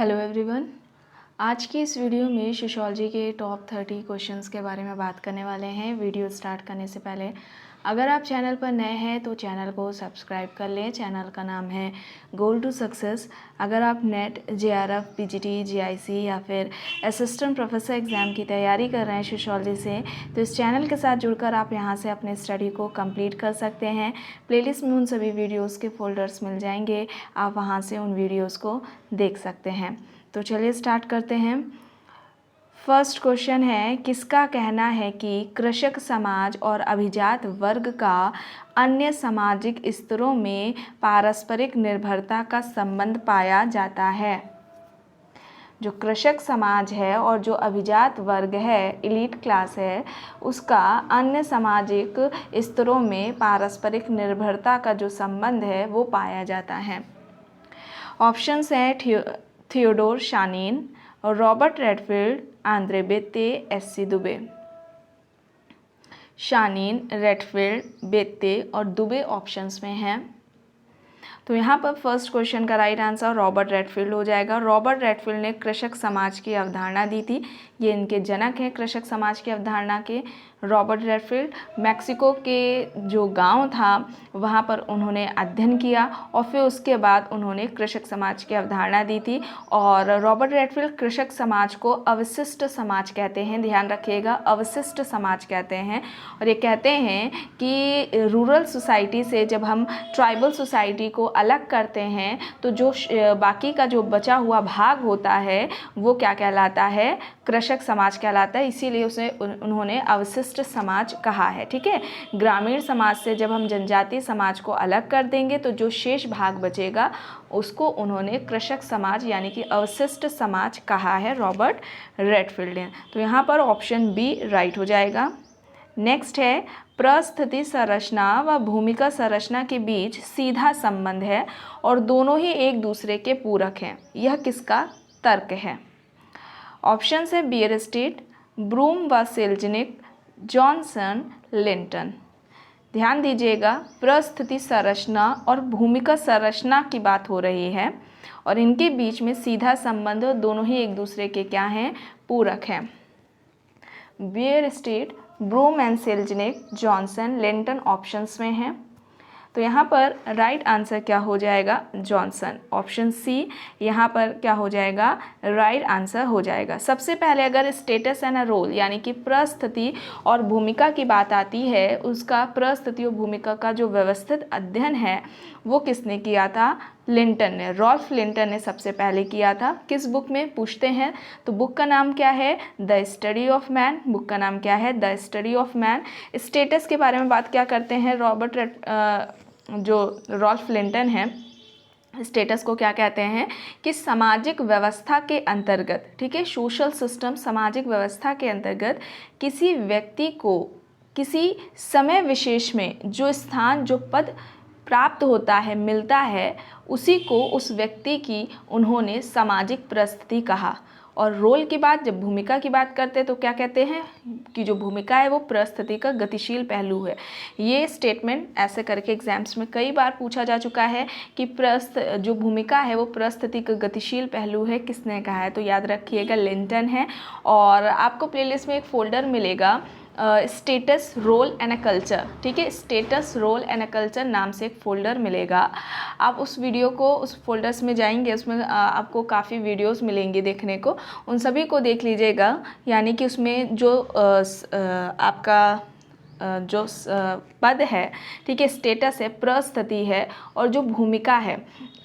Hello everyone. आज की इस वीडियो में सोशियोलॉजी के टॉप 30 क्वेश्चंस के बारे में बात करने वाले हैं। वीडियो स्टार्ट करने से पहले अगर आप चैनल पर नए हैं तो चैनल को सब्सक्राइब कर लें। चैनल का नाम है गोल टू सक्सेस। अगर आप नेट, जेआरएफ, पीजीटी, जीआईसी या फिर असिस्टेंट प्रोफेसर एग्ज़ाम की तैयारी कर रहे हैं सोशियोलॉजी से, तो इस चैनल के साथ जुड़कर आप यहां से अपने स्टडी को कंप्लीट कर सकते हैं। प्लेलिस्ट में उन सभी वीडियोज़ के फोल्डर्स मिल जाएंगे, आप वहाँ से उन वीडियोज़ को देख सकते हैं। तो चलिए स्टार्ट करते हैं। फर्स्ट क्वेश्चन है, किसका कहना है कि कृषक समाज और अभिजात वर्ग का अन्य सामाजिक स्तरों में पारस्परिक निर्भरता का संबंध पाया जाता है? जो कृषक समाज है और जो अभिजात वर्ग है, एलीट क्लास है, उसका अन्य सामाजिक स्तरों में पारस्परिक निर्भरता का जो संबंध है वो पाया जाता है। ऑप्शंस हैं Theodore Shanin, Robert Redfield, Andre Beteille, S C. Dube. Shanin, Redfield, Beteille और दुबे ऑप्शंस में हैं। तो यहाँ पर फर्स्ट क्वेश्चन का राइट आंसर रॉबर्ट रेडफील्ड हो जाएगा। रॉबर्ट रेडफील्ड ने कृषक समाज की अवधारणा दी थी। ये इनके जनक हैं कृषक समाज की अवधारणा के। रॉबर्ट रेडफील्ड मैक्सिको के जो गांव था वहाँ पर उन्होंने अध्ययन किया और फिर उसके बाद उन्होंने कृषक समाज की अवधारणा दी थी। और रॉबर्ट रेडफील्ड कृषक समाज को अवशिष्ट समाज कहते हैं, ध्यान रखिएगा, अवशिष्ट समाज कहते हैं। और ये कहते हैं कि रूरल सोसाइटी से जब हम ट्राइबल सोसाइटी को अलग करते हैं तो जो बाकी का जो बचा हुआ भाग होता है वो क्या कहलाता है? कृषक समाज कहलाता है। इसीलिए उसे उन्होंने अवशिष्ट समाज कहा है। ठीक है, ग्रामीण समाज से जब हम जनजातीय समाज को अलग कर देंगे तो जो शेष भाग बचेगा उसको उन्होंने कृषक समाज यानी कि अवशिष्ट समाज कहा है रॉबर्ट रेडफील्ड ने। तो यहाँ पर ऑप्शन बी राइट हो जाएगा। नेक्स्ट है, परिस्थिति संरचना व भूमिका संरचना के बीच सीधा संबंध है और दोनों ही एक दूसरे के पूरक हैं। यह किसका तर्क है? ऑप्शन है बियरस्टेट, ब्रूम व सेल्जनिक, जॉनसन, लिंटन। ध्यान दीजिएगा, परिस्थिति संरचना और भूमिका संरचना की बात हो रही है और इनके बीच में सीधा संबंध, दोनों ही एक दूसरे के क्या हैं? पूरक हैं। Bierstedt, Broom and Selznick, Johnson, Linton options में हैं। तो यहाँ पर राइट आंसर क्या हो जाएगा? जॉनसन। ऑप्शन सी यहाँ पर क्या हो जाएगा? राइट आंसर हो जाएगा। सबसे पहले अगर स्टेटस एंड अ रोल यानी कि परिस्थिति और भूमिका की बात आती है, उसका परिस्थिति और भूमिका का जो व्यवस्थित अध्ययन है वो किसने किया था? लिंटन ने, रॉल्फ लिंटन ने सबसे पहले किया था। किस बुक में पूछते हैं? तो बुक का नाम क्या है? The study of man. Book का नाम क्या है? The study of man. Status के बारे में बात क्या करते हैं जो रॉल्फ लिंटन है, स्टेटस को क्या कहते हैं कि सामाजिक व्यवस्था के अंतर्गत, ठीक है, सोशल सिस्टम, सामाजिक व्यवस्था के अंतर्गत किसी व्यक्ति को किसी समय विशेष में जो स्थान, जो पद प्राप्त होता है, मिलता है, उसी को उस व्यक्ति की उन्होंने सामाजिक परिस्थिति कहा। और रोल की बात, जब भूमिका की बात करते हैं तो क्या कहते हैं कि जो भूमिका है वो परिस्थिति का गतिशील पहलू है। ये स्टेटमेंट ऐसे करके एग्जाम्स में कई बार पूछा जा चुका है कि जो भूमिका है वो परिस्थिति का गतिशील पहलू है, किसने कहा है? तो याद रखिएगा लिंटन है। और आपको प्लेलिस्ट में एक फोल्डर मिलेगा, status, role and a culture. ठीक है, status, role and a culture नाम से एक फ़ोल्डर मिलेगा। आप उस वीडियो को, उस फोल्डर्स में जाएंगे, उसमें आपको काफ़ी वीडियोस मिलेंगी देखने को, उन सभी को देख लीजिएगा। यानी कि उसमें जो आपका जो पद है, ठीक है, स्टेटस है, परिस्थिति है और जो भूमिका है,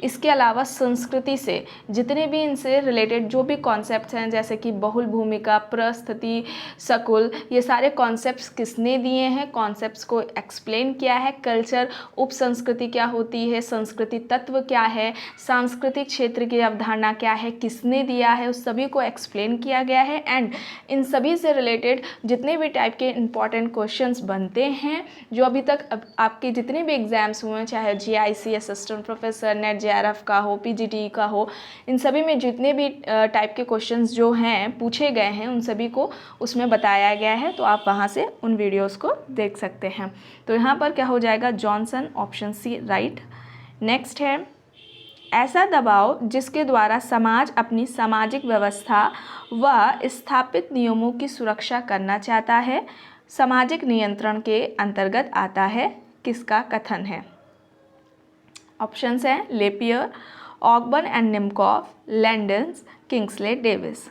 इसके अलावा संस्कृति से जितने भी इनसे रिलेटेड जो भी कॉन्सेप्ट्स हैं, जैसे कि बहुल भूमिका, परिस्थिति, सकुल, ये सारे कॉन्सेप्ट्स किसने दिए हैं? कॉन्सेप्ट्स को एक्सप्लेन किया है। कल्चर, उप संस्कृति क्या होती है, संस्कृति तत्व क्या है, सांस्कृतिक क्षेत्र की अवधारणा क्या है, किसने दिया है, उस सभी को एक्सप्लेन किया गया है। एंड इन सभी से रिलेटेड जितने भी टाइप के इंपॉर्टेंट क्वेश्चंस बनते हैं, जो अभी तक आपके जितने भी एग्जाम्स हुए हैं, चाहे GIC, assistant professor, net, JRF का हो, पीजीटी का हो, इन सभी में जितने भी टाइप के क्वेश्चंस जो हैं पूछे गए हैं, उन सभी को उसमें बताया गया है। तो आप वहाँ से उन वीडियोस को देख सकते हैं। तो यहाँ पर क्या हो जाएगा? Johnson, option c right. Next है, ऐसा दबाव जिसके द्वारा समाज अपनी सामाजिक व्यवस्था व स्थापित नियमों की सुरक्षा करना चाहता है, सामाजिक नियंत्रण के अंतर्गत आता है, किसका कथन है? ऑप्शंस हैं LaPiere, Ogburn and Nimkoff, Landis, Kingsley Davis.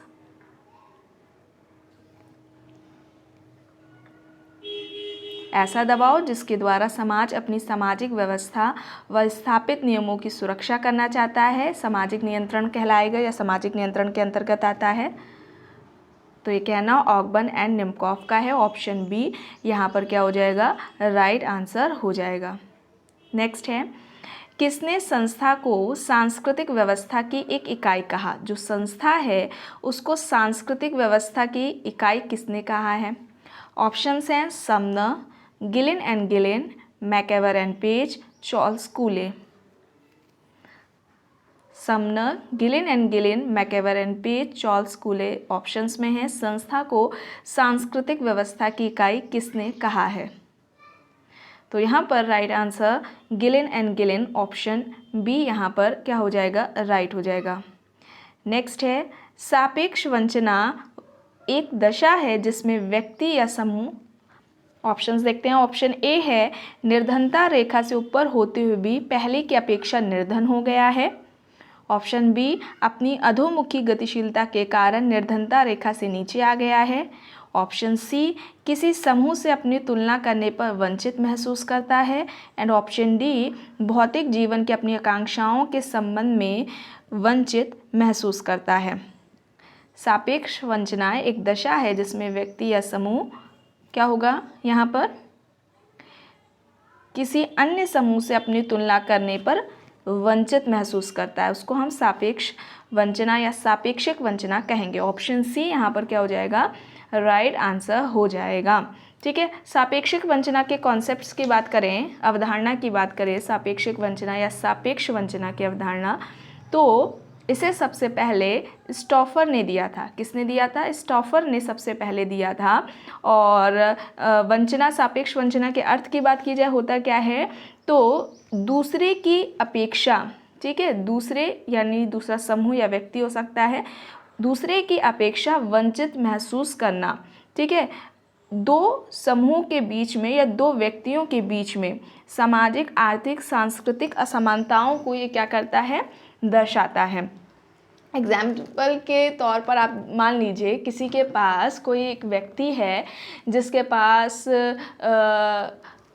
ऐसा दबाव जिसके द्वारा समाज अपनी सामाजिक व्यवस्था व स्थापित नियमों की सुरक्षा करना चाहता है, सामाजिक नियंत्रण कहलाएगा या सामाजिक नियंत्रण के अंतर्गत आता है। तो ये कहना ऑकबर्न एंड निमकॉफ का है। ऑप्शन बी यहाँ पर क्या हो जाएगा? राइट आंसर हो जाएगा। नेक्स्ट है, किसने संस्था को सांस्कृतिक व्यवस्था की एक इकाई कहा? जो संस्था है उसको सांस्कृतिक व्यवस्था की इकाई किसने कहा है? ऑप्शंस हैं Sumner, Gillin and Gillin, MacIver and Page, Charles Cooley. Sumner, Gillin and Gillin, MacIver and Page, Charles Cooley options में है। संस्था को सांस्कृतिक व्यवस्था की इकाई किसने कहा है? तो यहाँ पर right answer Gillin and Gillin, option b यहाँ पर क्या हो जाएगा? राइट हो जाएगा। नेक्स्ट है, सापेक्ष वंचना एक दशा है जिसमें व्यक्ति या समूह, ऑप्शंस देखते हैं। ऑप्शन ए है निर्धनता रेखा से ऊपर होते हुए भी पहले की अपेक्षा निर्धन हो गया है। ऑप्शन बी अपनी अधोमुखी गतिशीलता के कारण निर्धनता रेखा से नीचे आ गया है। ऑप्शन सी किसी समूह से अपनी तुलना करने पर वंचित महसूस करता है। एंड ऑप्शन डी भौतिक जीवन की अपनी आकांक्षाओं के संबंध में वंचित महसूस करता है। सापेक्ष वंचना एक दशा है जिसमें व्यक्ति या समूह क्या होगा? यहाँ पर किसी अन्य समूह से अपनी तुलना करने पर वंचित महसूस करता है, उसको हम सापेक्ष वंचना या सापेक्षिक वंचना कहेंगे। ऑप्शन सी यहाँ पर क्या हो जाएगा? राइट आंसर हो जाएगा। ठीक है, सापेक्षिक वंचना के कॉन्सेप्ट्स की बात करें, अवधारणा की बात करें, सापेक्षिक वंचना या सापेक्ष वंचना की अवधारणा, तो इसे सबसे पहले स्टॉफर ने दिया था। किसने दिया था? स्टॉफर ने सबसे पहले दिया था। और वंचना, सापेक्ष वंचना के अर्थ की बात की जाए, होता क्या है? तो दूसरे की अपेक्षा, ठीक है, दूसरे यानी दूसरा समूह या व्यक्ति हो सकता है, दूसरे की अपेक्षा वंचित महसूस करना। ठीक है, दो समूह के बीच में या दो व्यक्तियों के बीच में सामाजिक, आर्थिक, सांस्कृतिक असमानताओं को ये क्या करता है? दर्शाता है। एग्जाम्पल के तौर पर आप मान लीजिए किसी के पास कोई एक व्यक्ति है जिसके पास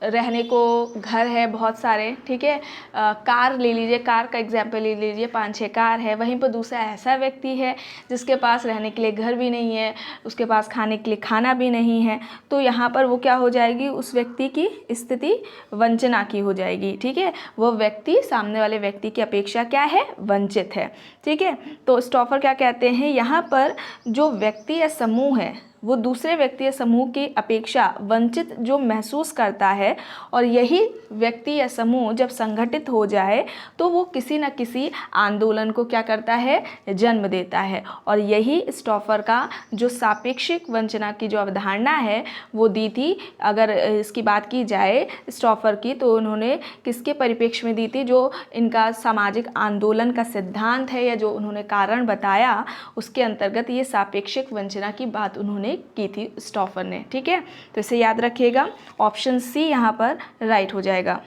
रहने को घर है बहुत सारे, ठीक है, कार ले लीजिए, कार का एग्जाम्पल ले लीजिए, 5-6 कार है। वहीं पर दूसरा ऐसा व्यक्ति है जिसके पास रहने के लिए घर भी नहीं है, उसके पास खाने के लिए खाना भी नहीं है। तो यहाँ पर वो क्या हो जाएगी? उस व्यक्ति की स्थिति वंचना की हो जाएगी। ठीक है, वो व्यक्ति सामने वाले व्यक्ति की अपेक्षा क्या है? वंचित है। ठीक है, तो स्टॉफर क्या कहते हैं? यहाँ पर जो व्यक्ति या समूह है वो दूसरे व्यक्ति या समूह की अपेक्षा वंचित जो महसूस करता है, और यही व्यक्ति या समूह जब संगठित हो जाए तो वो किसी न किसी आंदोलन को क्या करता है? जन्म देता है। और यही स्टॉफर का जो सापेक्षिक वंचना की जो अवधारणा है वो दी थी। अगर इसकी बात की जाए स्टॉफर की, तो उन्होंने किसके परिप्रेक्ष्य में दी थी? जो इनका सामाजिक आंदोलन का सिद्धांत है या जो उन्होंने कारण बताया, उसके अंतर्गत ये सापेक्षिक वंचना की बात उन्होंने की थी स्टॉफर ने। ठीक है, तो इसे याद रखिएगा। ऑप्शन सी यहाँ पर राइट हो जाएगा।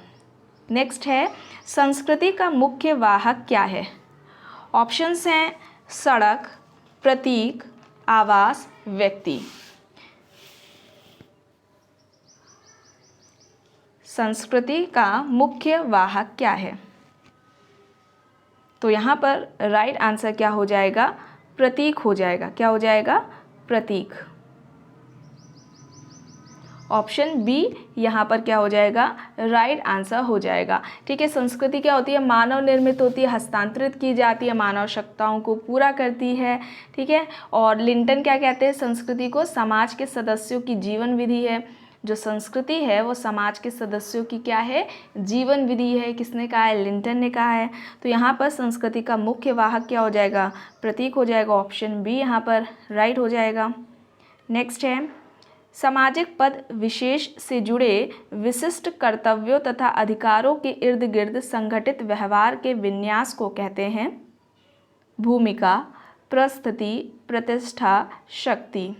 नेक्स्ट है, संस्कृति का मुख्य वाहक क्या है? ऑप्शंस हैं सड़क, प्रतीक, आवास, व्यक्ति। संस्कृति का मुख्य वाहक क्या है? तो यहाँ पर राइट आंसर क्या हो जाएगा? प्रतीक हो जाएगा। क्या हो जाएगा? प्रतीक। ऑप्शन बी यहाँ पर क्या हो जाएगा? राइट आंसर हो जाएगा। ठीक है, संस्कृति क्या होती है? मानव निर्मित होती है, हस्तांतरित की जाती है, मानव आवश्यकताओं को पूरा करती है। ठीक है, और लिंटन क्या कहते हैं? संस्कृति को समाज के सदस्यों की जीवन विधि है। जो संस्कृति है वो समाज के सदस्यों की क्या है? जीवन विधि है। किसने कहा है? लिंटन ने कहा है। तो यहाँ पर संस्कृति का मुख्य वाहक क्या हो जाएगा? प्रतीक हो जाएगा। ऑप्शन बी यहाँ पर राइट हो जाएगा। नेक्स्ट है, सामाजिक पद विशेष से जुड़े विशिष्ट कर्तव्यों तथा अधिकारों के इर्द गिर्द संगठित व्यवहार के विन्यास को कहते हैं भूमिका, परिस्थिति, प्रतिष्ठा, शक्ति।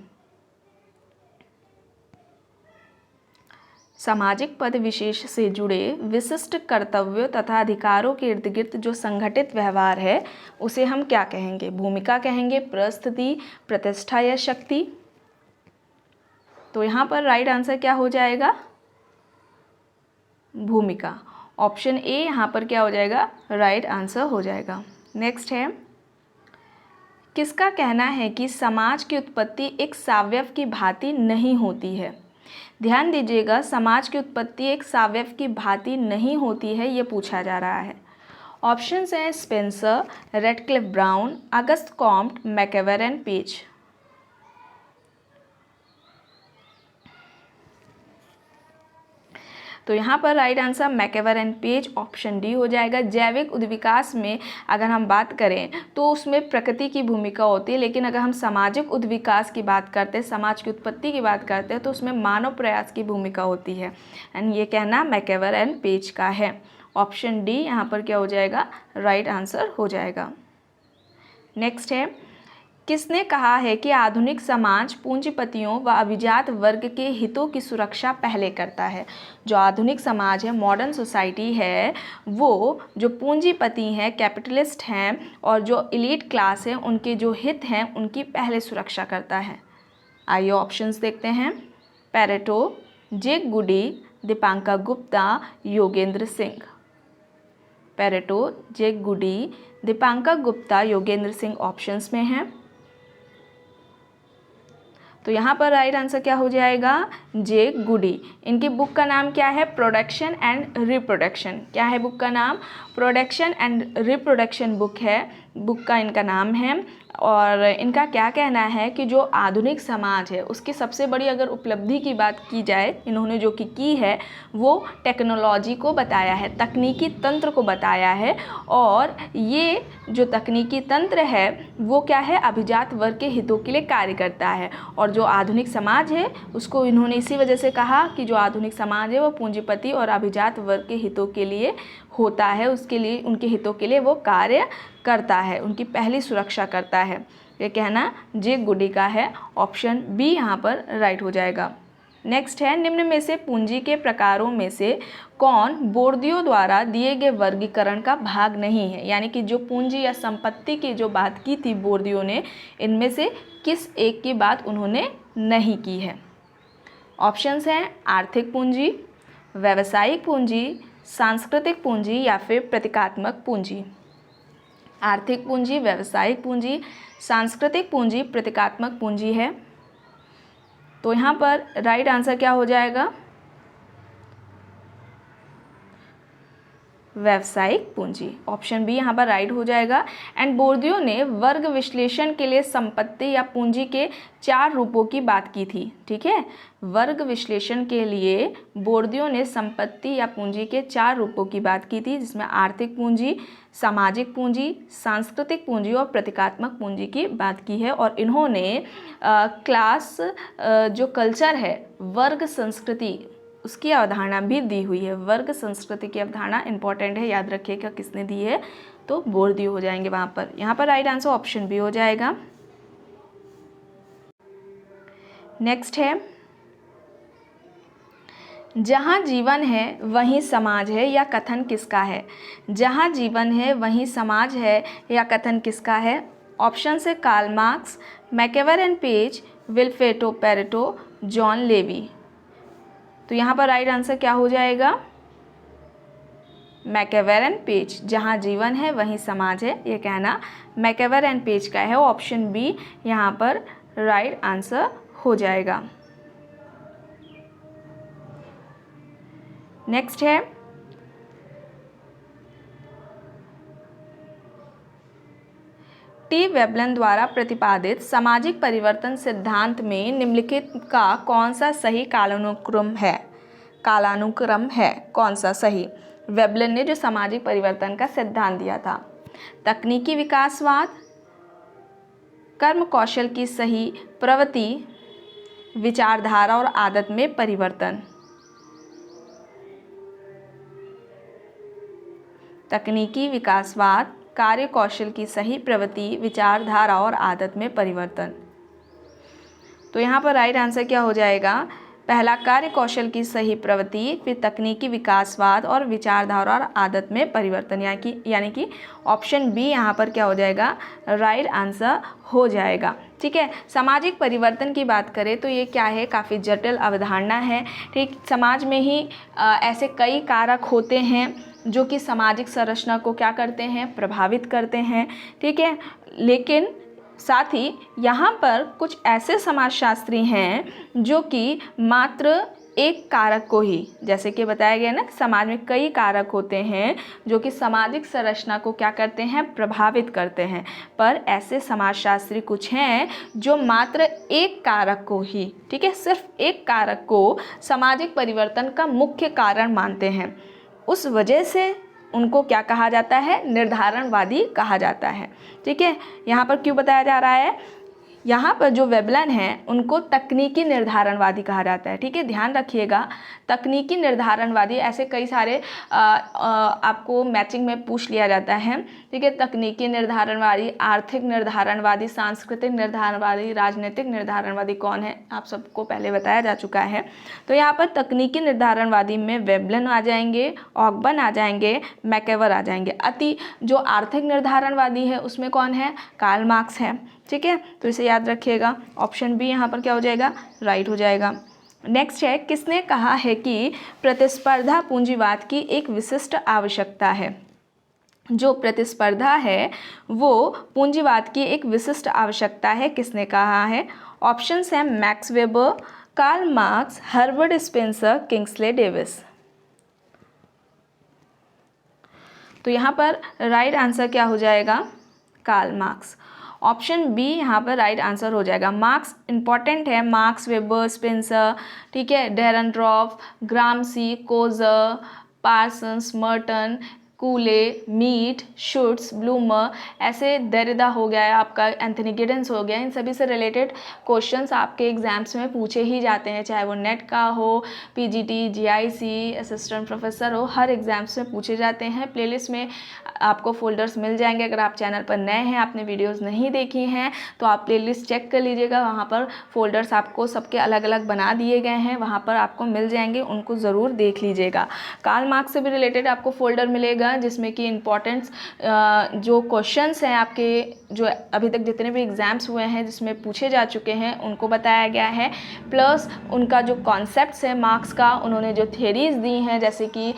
सामाजिक पद विशेष से जुड़े विशिष्ट कर्तव्यों तथा अधिकारों के इर्द गिर्द जो संगठित व्यवहार है उसे हम क्या कहेंगे? भूमिका कहेंगे, परिस्थिति, प्रतिष्ठा या शक्ति। तो यहाँ पर राइट आंसर क्या हो जाएगा? भूमिका। ऑप्शन ए यहाँ पर क्या हो जाएगा? राइट आंसर हो जाएगा। नेक्स्ट है, किसका कहना है कि समाज की उत्पत्ति एक सावयव की भांति नहीं होती है? ध्यान दीजिएगा, समाज की उत्पत्ति एक सावयव की भांति नहीं होती है, ये पूछा जा रहा है। ऑप्शंस हैं Spencer, Radcliffe Brown, Auguste Comte, MacIver and Page. तो यहाँ पर right answer MacIver and Page, option D हो जाएगा। जैविक उद्विकास में अगर हम बात करें तो उसमें प्रकृति की भूमिका होती है, लेकिन अगर हम सामाजिक उद्विकास की बात करते हैं, समाज की उत्पत्ति की बात करते हैं, तो उसमें मानव प्रयास की भूमिका होती है। एंड ये कहना मैकेवेरन पेज का है। ऑप्शन डी यहाँ पर क्या हो जाएगा? राइट आंसर हो जाएगा। नेक्स्ट है, किसने कहा है कि आधुनिक समाज पूंजीपतियों व अभिजात वर्ग के हितों की सुरक्षा पहले करता है? जो आधुनिक समाज है, मॉडर्न सोसाइटी है, वो जो पूंजीपति हैं, कैपिटलिस्ट हैं और जो एलीट क्लास है, उनके जो हित हैं उनकी पहले सुरक्षा करता है। आइए ऑप्शंस देखते हैं। पेरेटो, जेक गुडी, दीपांकर गुप्ता, योगेंद्र सिंह। पेरेटो, जेक गुडी, दीपांकर गुप्ता, योगेंद्र सिंह ऑप्शंस में हैं। तो यहाँ पर राइट आंसर क्या हो जाएगा? जे गुडी। इनकी बुक का नाम क्या है? Production and reproduction. क्या है बुक का नाम? प्रोडक्शन एंड रिप्रोडक्शन बुक है, बुक का इनका नाम है। और इनका क्या कहना है कि जो आधुनिक समाज है उसकी सबसे बड़ी अगर उपलब्धि की बात की जाए, इन्होंने जो की है वो टेक्नोलॉजी को बताया है, तकनीकी तंत्र को बताया है। और ये जो तकनीकी तंत्र है वो क्या है? अभिजात वर्ग के हितों के लिए कार्य करता है। और जो आधुनिक समाज है उसको इन्होंने इसी वजह से कहा कि जो आधुनिक समाज है वो पूंजीपति और अभिजात वर्ग के हितों के लिए होता है, उसके लिए, उनके हितों के लिए वो कार्य करता है, उनकी पहली सुरक्षा करता है। ये कहना जे गुडी का है। ऑप्शन बी यहाँ पर राइट हो जाएगा। नेक्स्ट है, निम्न में से पूंजी के प्रकारों में से कौन बोर्दियो द्वारा दिए गए वर्गीकरण का भाग नहीं है? यानी कि जो पूंजी या संपत्ति की जो बात की थी बोर्दियो ने, इनमें से किस एक की बात उन्होंने नहीं की है? ऑप्शंस हैं आर्थिक पूंजी, व्यावसायिक पूंजी, सांस्कृतिक पूंजी या फिर प्रतीकात्मक पूंजी। आर्थिक पूंजी, व्यावसायिक पूंजी, सांस्कृतिक पूंजी, प्रतीकात्मक पूंजी है। तो यहाँ पर राइट आंसर क्या हो जाएगा? व्यावसायिक पूंजी। ऑप्शन बी यहाँ पर राइट हो जाएगा। एंड बोर्दियो ने वर्ग विश्लेषण के लिए संपत्ति या पूंजी के 4 रूपों की बात की थी। ठीक है, वर्ग विश्लेषण के लिए बोर्दियो ने संपत्ति या पूंजी के 4 रूपों की बात की थी, जिसमें आर्थिक पूंजी, सामाजिक पूंजी, सांस्कृतिक पूंजी और प्रतीकात्मक पूंजी की बात की है। और इन्होंने क्लास जो कल्चर है, वर्ग संस्कृति, उसकी अवधारणा भी दी हुई है। वर्ग संस्कृति की अवधारणा इंपॉर्टेंट है, याद रखिएगा किसने दी है, तो बोर्दियो हो जाएंगे वहाँ पर। यहाँ पर राइट आंसर ऑप्शन बी हो जाएगा। नेक्स्ट है, जहाँ जीवन है वहीं समाज है, या कथन किसका है? जहाँ जीवन है वहीं समाज है, या कथन किसका है? ऑप्शन से Karl Marx, MacIver and Page, Vilfredo Pareto, John Levy. तो यहाँ पर राइट आंसर क्या हो जाएगा? MacIver and Page. जहाँ जीवन है वहीं समाज है, ये कहना मैकेवेरन पेज का है। ऑप्शन बी यहाँ पर राइट आंसर हो जाएगा। नेक्स्ट है, टी वेबलन द्वारा प्रतिपादित सामाजिक परिवर्तन सिद्धांत में निम्नलिखित का कौन सा सही कालानुक्रम है? कालानुक्रम है कौन सा सही? वेबलन ने जो सामाजिक परिवर्तन का सिद्धांत दिया था, तकनीकी विकासवाद, कर्म कौशल की सही प्रवृत्ति, विचारधारा और आदत में परिवर्तन। तकनीकी विकासवाद, कार्य कौशल की सही प्रवृत्ति, विचारधारा और आदत में परिवर्तन। तो यहाँ पर राइट आंसर क्या हो जाएगा? पहला कार्य कौशल की सही प्रवृत्ति, फिर तकनीकी विकासवाद और विचारधारा और आदत में परिवर्तन, यानी कि ऑप्शन बी यहाँ पर क्या हो जाएगा? राइट आंसर हो जाएगा। ठीक है। सामाजिक परिवर्तन की बात करें तो ये क्या है? काफ़ी जटिल अवधारणा है। ठीक, समाज में ही ऐसे कई कारक होते हैं जो कि सामाजिक संरचना को क्या करते हैं? प्रभावित करते हैं। ठीक है, लेकिन साथ ही यहाँ पर कुछ ऐसे समाजशास्त्री हैं जो कि मात्र एक कारक को ही, जैसे कि बताया गया ना, समाज में कई कारक होते हैं जो कि सामाजिक संरचना को क्या करते हैं? प्रभावित करते हैं। पर ऐसे समाजशास्त्री कुछ हैं जो मात्र एक कारक को ही, ठीक है, सिर्फ एक कारक को सामाजिक परिवर्तन का मुख्य कारण मानते हैं। उस वजह से उनको क्या कहा जाता है? निर्धारणवादी कहा जाता है। ठीक है, यहाँ पर क्यों बताया जा रहा है? यहाँ पर जो वेबलन हैं उनको तकनीकी निर्धारणवादी कहा जाता है। ठीक है, ध्यान रखिएगा, तकनीकी निर्धारणवादी ऐसे कई सारे आपको मैचिंग में पूछ लिया जाता है। ठीक है, तकनीकी निर्धारणवादी, आर्थिक निर्धारणवादी, सांस्कृतिक निर्धारणवादी, राजनीतिक निर्धारणवादी कौन है, आप सबको पहले बताया जा चुका है। तो यहाँ पर तकनीकी निर्धारणवादी में वेबलन आ जाएंगे, ऑकबर्न आ जाएंगे, मैकेवर आ जाएंगे। जो आर्थिक निर्धारणवादी है उसमें कौन है? कार्ल मार्क्स है। ठीक है, तो इसे याद रखिएगा। ऑप्शन बी यहाँ पर क्या हो जाएगा? राइट हो जाएगा। नेक्स्ट है, किसने कहा है कि प्रतिस्पर्धा पूंजीवाद की एक विशिष्ट आवश्यकता है? जो प्रतिस्पर्धा है वो पूंजीवाद की एक विशिष्ट आवश्यकता है, किसने कहा है? ऑप्शंस हैं Max Weber, Karl Marx, Herbert Spencer, Kingsley Davis. तो यहाँ पर राइट आंसर क्या हो जाएगा? Karl Marx. ऑप्शन बी यहाँ पर राइट आंसर हो जाएगा। मार्क्स इंपॉर्टेंट है, मार्क्स, वेबर, स्पेंसर, ठीक है, डेरनड्रॉफ, ग्रामसी, Coser, Parsons, Merton, कूले, meet, Schutz, bloomer, ऐसे देरिदा हो गया, आपका एंथनी गिडेंस हो गया, इन सभी से रिलेटेड क्वेश्चंस आपके एग्जाम्स में पूछे ही जाते हैं, चाहे वो नेट का हो, पीजीटी, जीआईसी, असिस्टेंट प्रोफेसर हो, हर एग्जाम्स में पूछे जाते हैं। प्लेलिस्ट में आपको फोल्डर्स मिल जाएंगे। अगर आप चैनल पर नए हैं, आपने वीडियोस नहीं देखी हैं, तो आप प्लेलिस्ट चेक कर लीजिएगा, वहाँ पर फोल्डर्स आपको सबके अलग अलग बना दिए गए हैं, वहाँ पर आपको मिल जाएंगे, उनको ज़रूर देख लीजिएगा। कार्ल मार्क्स से भी रिलेटेड आपको फोल्डर मिलेगा जिसमें कि इम्पॉर्टेंट्स जो क्वेश्चंस हैं आपके, जो अभी तक जितने भी एग्जाम्स हुए हैं जिसमें पूछे जा चुके हैं, उनको बताया गया है, प्लस उनका जो कॉन्सेप्ट्स है मार्क्स का, उन्होंने जो थियरीज दी हैं, जैसे कि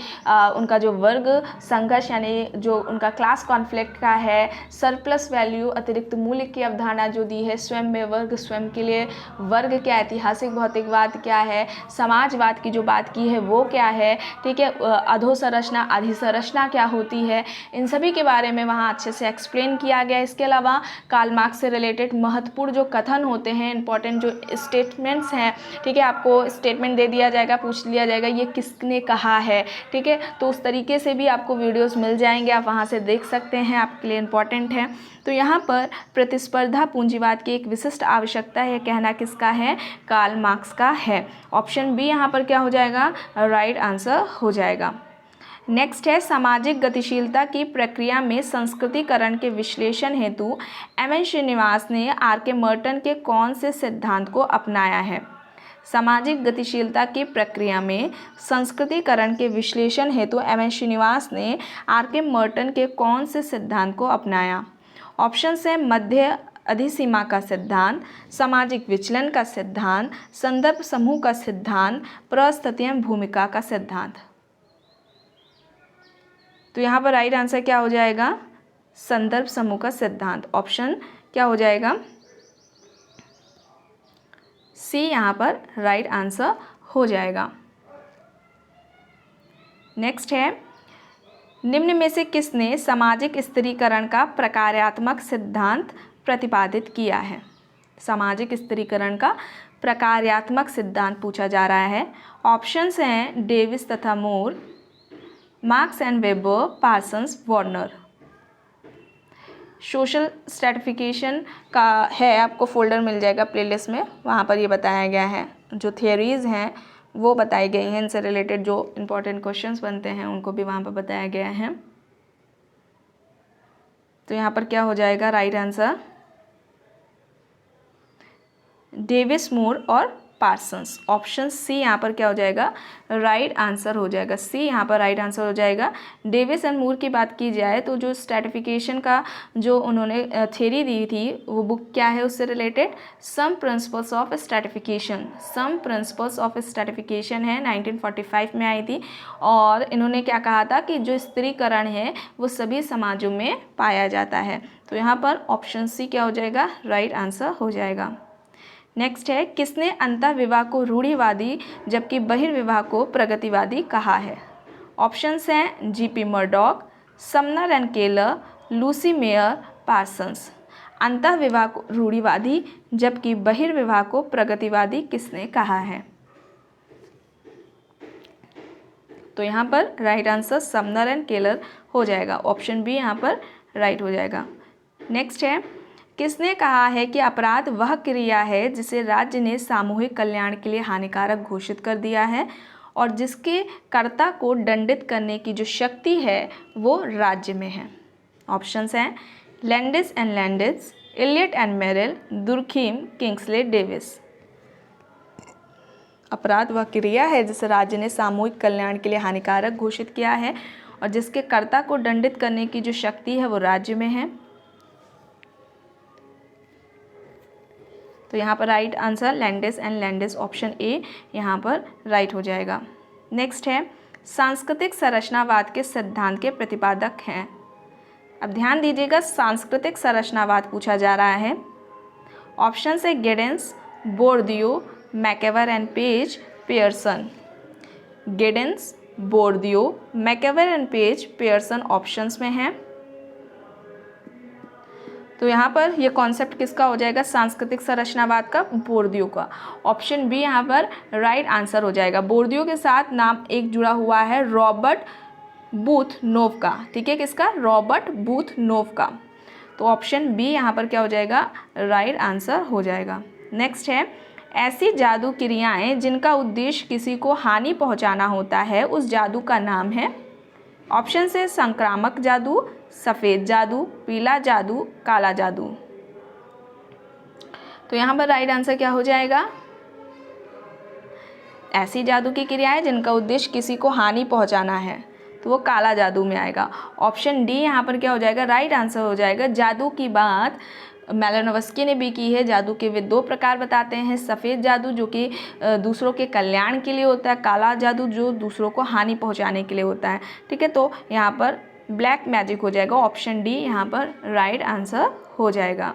उनका जो वर्ग संघर्ष, यानी जो उनका क्लास कॉन्फ्लिक्ट का है, सरप्लस वैल्यू, अतिरिक्त मूल्य की अवधारणा जो दी है, स्वयं में वर्ग, स्वयं के लिए वर्ग क्या, ऐतिहासिक भौतिकवाद क्या है, समाजवाद की जो बात की है वो क्या है, ठीक है, अधोसंरचना, अधिसंरचना क्या होती है, इन सभी के बारे में वहाँ अच्छे से एक्सप्लेन किया गया। इसके अलावा कार्ल मार्क्स से रिलेटेड महत्वपूर्ण जो कथन होते हैं, इंपॉर्टेंट जो स्टेटमेंट्स हैं, ठीक है, आपको स्टेटमेंट दे दिया जाएगा, पूछ लिया जाएगा ये किसने कहा है, ठीक है, तो उस तरीके से भी आपको वीडियोस मिल जाएंगे, आप वहाँ से देख सकते हैं, आपके लिए इम्पॉर्टेंट है। तो यहाँ पर प्रतिस्पर्धा पूंजीवाद की एक विशिष्ट आवश्यकता है, कहना किसका है? कार्ल मार्क्स का है। ऑप्शन बी यहाँ पर क्या हो जाएगा? राइट आंसर हो जाएगा। नेक्स्ट है, सामाजिक गतिशीलता की प्रक्रिया में संस्कृतिकरण के विश्लेषण हेतु एम.एन. श्रीनिवास ने आर.के. मर्टन के कौन से सिद्धांत को अपनाया है? सामाजिक गतिशीलता की प्रक्रिया में संस्कृतिकरण के विश्लेषण हेतु एम.एन. श्रीनिवास ने आर.के. मर्टन के कौन से सिद्धांत को अपनाया? ऑप्शंस है मध्य अधिसीमा का सिद्धांत, सामाजिक विचलन का सिद्धांत, संदर्भ समूह का सिद्धांत, परिस्थितियां भूमिका का सिद्धांत। तो यहाँ पर राइट आंसर क्या हो जाएगा? संदर्भ समूह का सिद्धांत। ऑप्शन क्या हो जाएगा? सी यहाँ पर राइट आंसर हो जाएगा। नेक्स्ट है, निम्न में से किसने सामाजिक स्त्रीकरण का प्रकार्यात्मक सिद्धांत प्रतिपादित किया है? सामाजिक स्त्रीकरण का प्रकार्यात्मक सिद्धांत पूछा जा रहा है। ऑप्शंस हैं डेविस तथा Moore, Marx and Weber, Parsons, Warner. Social stratification का है, आपको फोल्डर मिल जाएगा प्लेलिस्ट में, वहाँ पर ये बताया गया है। जो थियोरीज़ हैं वो बताई गई हैं, इनसे रिलेटेड जो इम्पोर्टेंट क्वेश्चंस बनते हैं उनको भी वहाँ पर बताया गया है। तो यहाँ पर क्या हो जाएगा राइट आंसर, डेविस, मूर और पार्सन्स। ऑप्शन सी यहाँ पर क्या हो जाएगा राइट आंसर हो जाएगा, सी यहाँ पर राइट आंसर हो जाएगा। डेविस एंड मूर की बात की जाए तो जो स्ट्रैटिफिकेशन का जो उन्होंने थ्योरी दी थी वो बुक क्या है उससे related, some principles of stratification. Some principles of stratification है, 1945 में आई थी। और इन्होंने क्या कहा था कि जो स्त्रीकरण है वो सभी समाजों में पाया जाता है। तो यहाँ पर ऑप्शन सी क्या हो जाएगा राइट आंसर हो जाएगा। नेक्स्ट है, किसने अंतःविवाह को रूढ़िवादी जबकि बहिर्विवाह को प्रगतिवादी कहा है? ऑप्शंस हैं G P Murdock, Sumner and Keller, Lucy Mair, Parsons. अंतःविवाह को रूढ़िवादी जबकि बहिर्विवाह को प्रगतिवादी किसने कहा है? तो यहाँ पर right answer Sumner and Keller हो जाएगा, ऑप्शन बी यहाँ पर राइट हो जाएगा। नेक्स्ट है, किसने कहा है कि अपराध वह क्रिया है जिसे राज्य ने सामूहिक कल्याण के लिए हानिकारक घोषित कर दिया है और जिसके कर्ता को दंडित करने की जो शक्ति है वो राज्य में है? ऑप्शंस हैं Landis and Landis, Elliott and Merrill, Durkheim, Kingsley Davis. अपराध वह क्रिया है जिसे राज्य ने सामूहिक कल्याण के लिए हानिकारक घोषित किया है और जिसके कर्ता को दंडित करने की जो शक्ति है वो राज्य में है। तो यहाँ पर right answer Landis and Landis, option A यहाँ पर राइट हो जाएगा। नेक्स्ट है, सांस्कृतिक संरचनावाद के सिद्धांत के प्रतिपादक हैं। अब ध्यान दीजिएगा, सांस्कृतिक संरचनावाद पूछा जा रहा है। ऑप्शन है Giddens, Bourdieu, MacIver and Page, Pearson. Giddens, Bourdieu, MacIver and Page, Pearson options में है। तो यहाँ पर ये कॉन्सेप्ट किसका हो जाएगा सांस्कृतिक संरचनावाद का? बोर्दियो का। ऑप्शन बी यहाँ पर राइट आंसर हो जाएगा। बोर्दियो के साथ नाम एक जुड़ा हुआ है रॉबर्ट बूथ नोव का, ठीक है, किसका? रॉबर्ट बूथ नोव का। तो ऑप्शन बी यहाँ पर क्या हो जाएगा राइट आंसर हो जाएगा। नेक्स्ट है, ऐसी जादू क्रियाएं जिनका उद्देश्य किसी को हानि पहुँचाना होता है उस जादू का नाम है? ऑप्शन से संक्रामक जादू, सफ़ेद जादू, पीला जादू, काला जादू। तो यहाँ पर राइट आंसर क्या हो जाएगा? ऐसी जादू की क्रियाएं जिनका उद्देश्य किसी को हानि पहुंचाना है, तो वो काला जादू में आएगा। ऑप्शन डी यहाँ पर क्या हो जाएगा राइट आंसर हो जाएगा। जादू की बात मैलिनोवस्की ने भी की है। जादू के वे दो प्रकार बताते हैं, सफ़ेद जादू जो कि दूसरों के कल्याण के लिए होता है, काला जादू जो दूसरों को हानि पहुंचाने के लिए होता है, ठीक है। तो यहाँ पर ब्लैक मैजिक हो जाएगा, ऑप्शन डी यहाँ पर राइट आंसर हो जाएगा।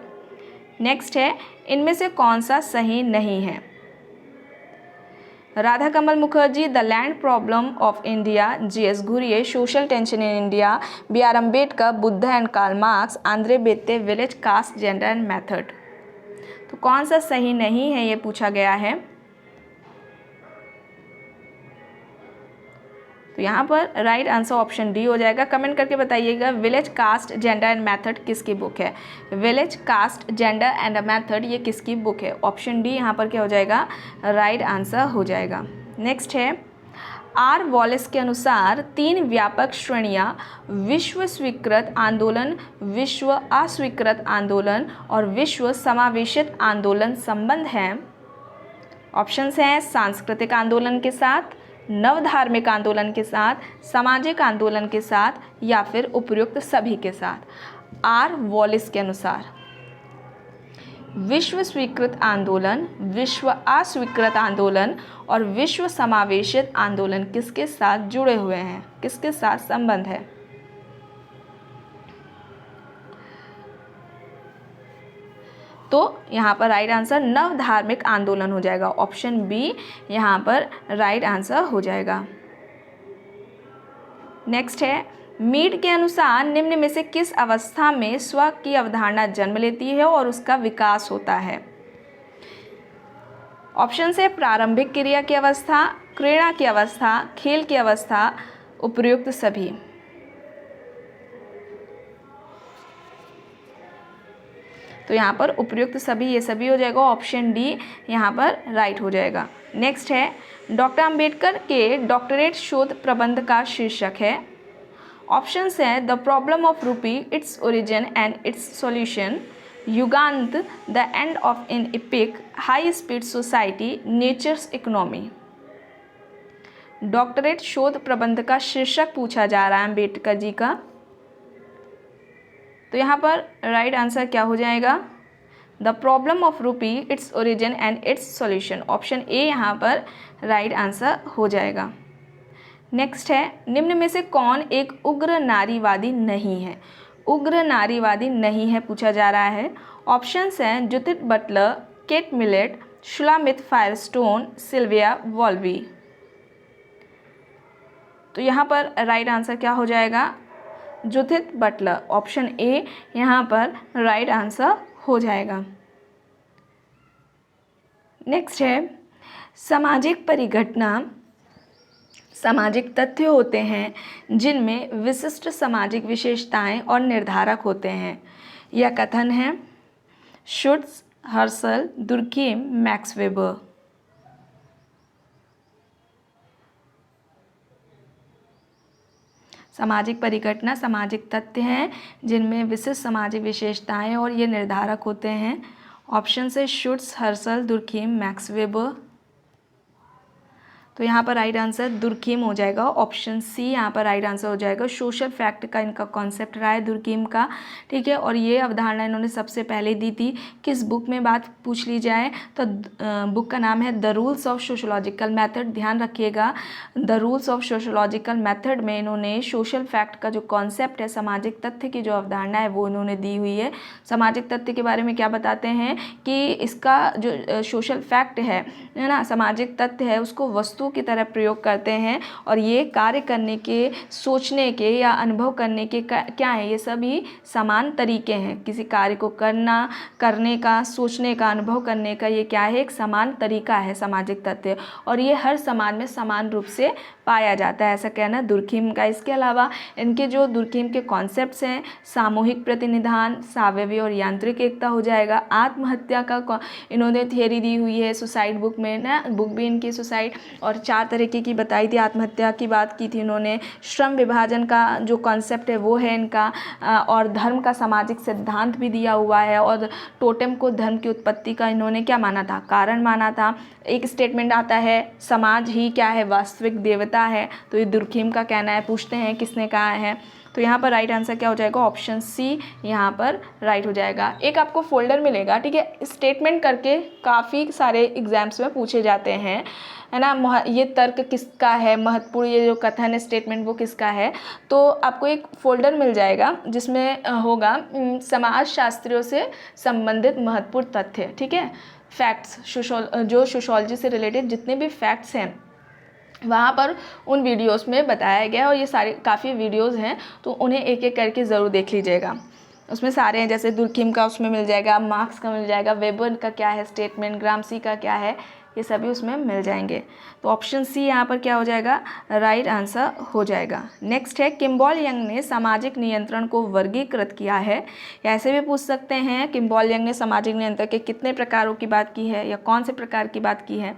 नेक्स्ट है, इनमें से कौन सा सही नहीं है? Radhakamal Mukerjee, the land problem of India, G S. Ghurye, social tension in India, B R. Ambedkar, Buddha and Karl Marx, Andre Beteille, village caste, gender and method. तो कौन सा सही नहीं है ये पूछा गया है। तो यहाँ पर राइट आंसर ऑप्शन डी हो जाएगा। कमेंट करके बताइएगा village caste gender and method किसकी बुक है? Village caste gender and method ये किसकी बुक है? ऑप्शन डी यहाँ पर क्या हो जाएगा राइट आंसर हो जाएगा। नेक्स्ट है, आर वॉलेस के अनुसार तीन व्यापक श्रेणियाँ विश्व स्वीकृत आंदोलन, विश्व अस्वीकृत आंदोलन और विश्व समावेशित आंदोलन संबंध हैं। ऑप्शंस हैं सांस्कृतिक आंदोलन के साथ, नवधार्मिक आंदोलन के साथ, सामाजिक आंदोलन के साथ या फिर उपयुक्त सभी के साथ। आर वॉलिस के अनुसार विश्व स्वीकृत आंदोलन, विश्व अस्वीकृत आंदोलन और विश्व समावेशित आंदोलन किसके साथ जुड़े हुए हैं, किसके साथ संबंध है? तो यहाँ पर राइट आंसर नवधार्मिक आंदोलन हो जाएगा, ऑप्शन बी यहाँ पर राइट आंसर हो जाएगा। नेक्स्ट है, मीड के अनुसार निम्न में से किस अवस्था में स्व की अवधारणा जन्म लेती है और उसका विकास होता है? ऑप्शन है प्रारंभिक क्रिया की अवस्था, क्रीड़ा की अवस्था, खेल की अवस्था, उपयुक्त सभी। तो यहाँ पर उपयुक्त सभी ये सभी हो जाएगा, ऑप्शन डी यहाँ पर राइट हो जाएगा। नेक्स्ट है डॉक्टर अंबेडकर के डॉक्टरेट शोध प्रबंध का शीर्षक है। ऑप्शंस हैं the problem of rupee, its origin and its solution, Yuganta, the end of an epic, high speed society, nature's economy. Doctorate शोध प्रबंध का शीर्षक पूछा जा रहा है अंबेडकर जी का, तो यहाँ पर राइट आंसर क्या हो जाएगा, the problem of rupee, its origin and its solution. Option A यहाँ पर राइट आंसर हो जाएगा। नेक्स्ट है निम्न में से कौन एक उग्र नारीवादी नहीं है। उग्र नारीवादी नहीं है पूछा जा रहा है। ऑप्शंस हैं Judith Butler, Kate Millett, Shulamith Firestone, Sylvia Walby. तो यहाँ पर राइट आंसर क्या हो जाएगा, जुडिथ बटलर। ऑप्शन ए यहाँ पर राइट आंसर हो जाएगा। नेक्स्ट है सामाजिक परिघटना सामाजिक तथ्य होते हैं जिनमें विशिष्ट सामाजिक विशेषताएं और निर्धारक होते हैं। यह कथन है शुट्ज़, हर्शल, दुर्कीम, मैक्स वेबर। सामाजिक परिघटना सामाजिक तथ्य हैं जिनमें विशिष्ट सामाजिक विशेषताएं और ये निर्धारक होते हैं। ऑप्शन से शुट्ज़, हर्शल, दुर्कीम, मैक्स वेबर। तो यहाँ पर राइट आंसर दुर्कीम हो जाएगा। ऑप्शन सी यहाँ पर राइट आंसर हो जाएगा। सोशल फैक्ट का इनका कॉन्सेप्ट रहा है दुर्कीम का, ठीक है। और ये अवधारणा इन्होंने सबसे पहले दी थी। किस बुक में बात पूछ ली जाए तो बुक का नाम है the rules of sociological method. ध्यान रखिएगा, the rules of sociological method में इन्होंने सोशल फैक्ट का जो कॉन्सेप्ट है, सामाजिक तथ्य की जो अवधारणा है वो इन्होंने दी हुई है। सामाजिक तथ्य के बारे में क्या बताते हैं कि इसका जो सोशल फैक्ट है ना, सामाजिक तथ्य है, उसको वस्तु की तरह प्रयोग करते हैं और ये कार्य करने के, सोचने के या अनुभव करने के क्या है, ये सभी समान तरीके हैं। किसी कार्य को करने का, सोचने का, अनुभव करने का, ये क्या है, एक समान तरीका है सामाजिक तथ्य, और ये हर समाज में समान रूप से पाया जाता है, ऐसा कहना दुर्कीम का। इसके अलावा इनके जो दुर्कीम के कॉन्सेप्ट्स हैं, सामूहिक प्रतिनिधान, सावयवी और यांत्रिक एकता हो जाएगा। आत्महत्या का इन्होंने थियरी दी हुई है सुसाइड बुक में ना, बुक भी इनकी सुसाइड, और 4 तरीके की बताई थी आत्महत्या की बात की थी इन्होंने। श्रम विभाजन का जो कॉन्सेप्ट है वो है इनका, और धर्म का सामाजिक सिद्धांत भी दिया हुआ है, और टोटेम को धर्म की उत्पत्ति का इन्होंने क्या माना था, कारण माना था। एक स्टेटमेंट आता है समाज ही क्या है, वास्तविक देवता है, तो ये दुर्कीम का कहना है। पूछते हैं किसने कहा है, तो यहाँ पर राइट आंसर क्या हो जाएगा, ऑप्शन सी यहाँ पर राइट हो जाएगा। एक आपको फोल्डर मिलेगा, ठीक है, स्टेटमेंट करके काफ़ी सारे एग्जाम्स में पूछे जाते हैं, है ना। ये तर्क किसका है, महत्वपूर्ण ये जो कथन है, स्टेटमेंट वो किसका है। तो आपको एक फोल्डर मिल जाएगा जिसमें होगा समाज शास्त्रियों से संबंधित महत्वपूर्ण तथ्य, ठीक है, फैक्ट्स, जो सोशोलॉजी से रिलेटेड जितने भी फैक्ट्स हैं वहाँ पर उन वीडियोस में बताया गया है, और ये सारे काफ़ी वीडियोस हैं, तो उन्हें एक एक करके ज़रूर देख लीजिएगा। उसमें सारे हैं, जैसे दुर्कीम का उसमें मिल जाएगा, मार्क्स का मिल जाएगा, वेबर का क्या है स्टेटमेंट, ग्रामसी का क्या है, ये सभी उसमें मिल जाएंगे। तो ऑप्शन सी यहाँ पर क्या हो जाएगा, राइट आंसर हो जाएगा। नेक्स्ट है किम्बॉल यंग ने सामाजिक नियंत्रण को वर्गीकृत किया है, या ऐसे भी पूछ सकते हैं किम्बॉल यंग ने सामाजिक नियंत्रण के कितने प्रकारों की बात की है, या कौन से प्रकार की बात की है।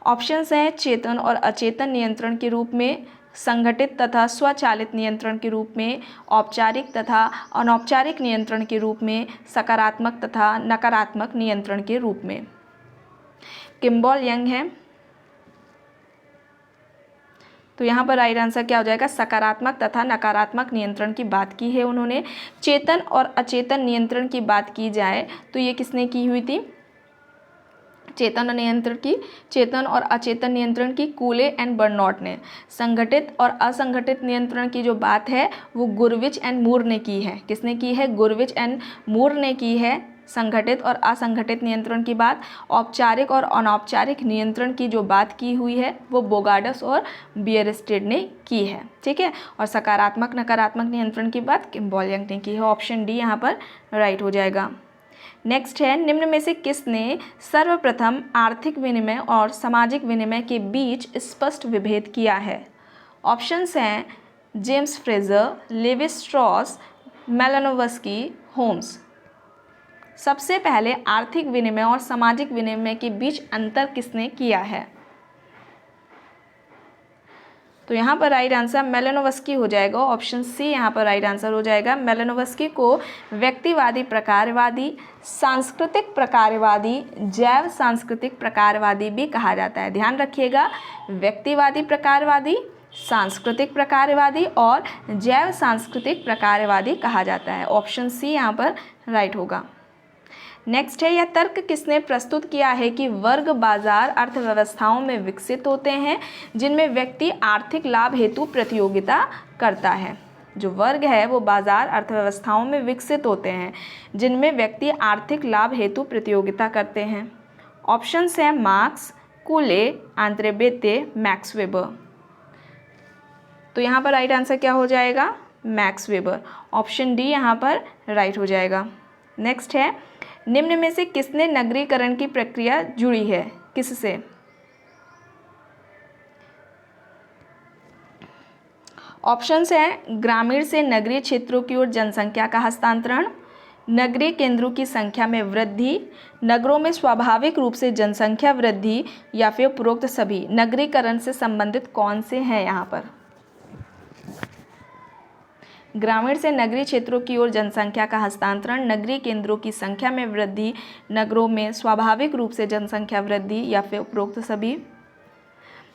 ऑप्शंस हैं चेतन और अचेतन नियंत्रण के रूप में, संगठित तथा स्वचालित नियंत्रण के रूप में, औपचारिक तथा अनौपचारिक नियंत्रण के रूप में, सकारात्मक तथा नकारात्मक नियंत्रण के रूप में। किम्बॉल यंग है, तो यहाँ पर राइट आंसर क्या हो जाएगा, सकारात्मक तथा नकारात्मक नियंत्रण की बात की है उन्होंने। चेतन और अचेतन नियंत्रण की बात की जाए तो ये किसने की हुई थी, चेतन और अचेतन नियंत्रण की कूले एंड बर्नौट ने। संगठित और असंगठित नियंत्रण की जो बात है वो गुरविच एंड मूर ने की है। किसने की है, गुरविच एंड मूर ने की है संगठित और असंगठित नियंत्रण की बात। औपचारिक और अनौपचारिक नियंत्रण की जो बात की हुई है वो बोगार्डस और बियरस्टेड ने की है, ठीक है। और सकारात्मक नकारात्मक नियंत्रण की बात किम्बॉल यंग ने की है। ऑप्शन डी यहाँ पर राइट हो जाएगा। नेक्स्ट है निम्न में से किसने सर्वप्रथम आर्थिक विनिमय और सामाजिक विनिमय के बीच स्पष्ट विभेद किया है। ऑप्शंस हैं James Frazer, Levi Strauss, Malinowski, Holmes. सबसे पहले आर्थिक विनिमय और सामाजिक विनिमय के बीच अंतर किसने किया है? तो यहाँ पर राइट आंसर मेलानोव्स्की हो जाएगा। ऑप्शन सी यहाँ पर राइट आंसर हो जाएगा। मेलानोव्स्की को व्यक्तिवादी प्रकारवादी, सांस्कृतिक प्रकारवादी, जैव सांस्कृतिक प्रकारवादी भी कहा जाता है। ध्यान रखिएगा, व्यक्तिवादी प्रकारवादी, सांस्कृतिक प्रकारवादी और जैव सांस्कृतिक प्रकारवादी कहा जाता है। ऑप्शन सी यहाँ पर राइट होगा। नेक्स्ट है, यह तर्क किसने प्रस्तुत किया है कि वर्ग बाजार अर्थव्यवस्थाओं में विकसित होते हैं जिनमें व्यक्ति आर्थिक लाभ हेतु प्रतियोगिता करता है। जो वर्ग है वो बाजार अर्थव्यवस्थाओं में विकसित होते हैं जिनमें व्यक्ति आर्थिक लाभ हेतु प्रतियोगिता करते हैं। ऑप्शंस हैं मार्क्स, कूले, आंद्रे बेते, मैक्स वेबर। तो यहाँ पर राइट आंसर क्या हो जाएगा? Max weber. ऑप्शन डी यहाँ पर राइट हो जाएगा। नेक्स्ट है, निम्न में से किसने नगरीकरण की प्रक्रिया जुड़ी है? किससे? ऑप्शंस हैं ग्रामीण से नगरीय क्षेत्रों की ओर जनसंख्या का हस्तांतरण, नगरीय केंद्रों की संख्या में वृद्धि, नगरों में स्वाभाविक रूप से जनसंख्या वृद्धि, या फिर उपरोक्त सभी। नगरीकरण से संबंधित कौन से हैं यहाँ पर? ग्रामीण से नगरीय क्षेत्रों की ओर जनसंख्या का हस्तांतरण, नगरीय केंद्रों की संख्या में वृद्धि, नगरों में स्वाभाविक रूप से जनसंख्या वृद्धि, या फिर उपरोक्त सभी।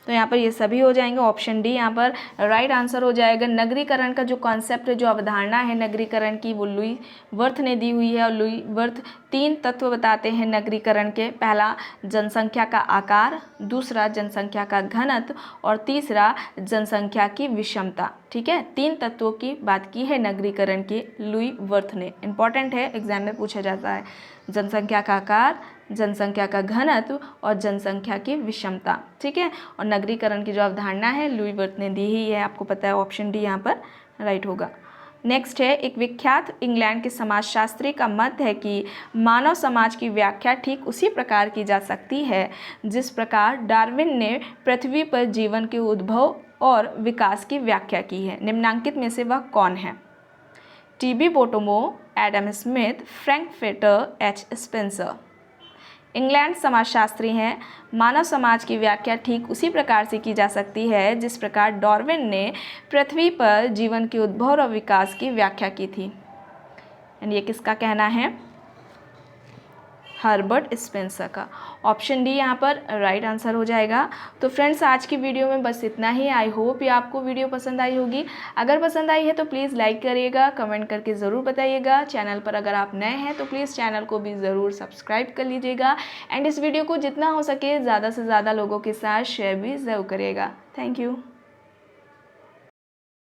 तो यहाँ पर ये सभी हो जाएंगे। ऑप्शन डी यहाँ पर राइट आंसर हो जाएगा। नगरीकरण का जो कॉन्सेप्ट है, जो अवधारणा है नगरीकरण की, वो लुई वर्थ ने दी हुई है। और लुई वर्थ 3 तत्व बताते हैं नगरीकरण के। पहला जनसंख्या का आकार, दूसरा जनसंख्या का घनत्व और तीसरा जनसंख्या की विषमता। ठीक है, 3 तत्वों की बात की है नगरीकरण की लुई वर्थ ने। इंपॉर्टेंट है, एग्जाम में पूछा जाता है। जनसंख्या का आकार, जनसंख्या का घनत्व और जनसंख्या की विषमता। ठीक है, और नगरीकरण की जो अवधारणा है लुई वर्थ ने दी ही है, आपको पता है। ऑप्शन डी यहाँ पर राइट होगा। नेक्स्ट है, एक विख्यात इंग्लैंड के समाजशास्त्री का मत है कि मानव समाज की व्याख्या ठीक उसी प्रकार की जा सकती है जिस प्रकार डार्विन ने पृथ्वी पर जीवन के उद्भव और विकास की व्याख्या की है। निम्नांकित में से वह कौन है? T B. Bottomore, Adam Smith, Frankfurter, H. Spencer. England समाजशास्त्री हैं। मानव समाज की व्याख्या ठीक उसी प्रकार से की जा सकती है जिस प्रकार डार्विन ने पृथ्वी पर जीवन के उद्भव और विकास की व्याख्या की थी। ये किसका कहना है? हर्बर्ट स्पेंसर का। ऑप्शन डी यहाँ पर राइट आंसर हो जाएगा। तो फ्रेंड्स, आज की वीडियो में बस इतना ही। आई होप ये आपको वीडियो पसंद आई होगी। अगर पसंद आई है तो प्लीज़ लाइक करिएगा, कमेंट करके ज़रूर बताइएगा। चैनल पर अगर आप नए हैं तो प्लीज़ चैनल को भी ज़रूर सब्सक्राइब कर लीजिएगा। एंड इस वीडियो को जितना हो सके ज़्यादा से ज़्यादा लोगों के साथ शेयर भी ज़रूर करिएगा। Thank you.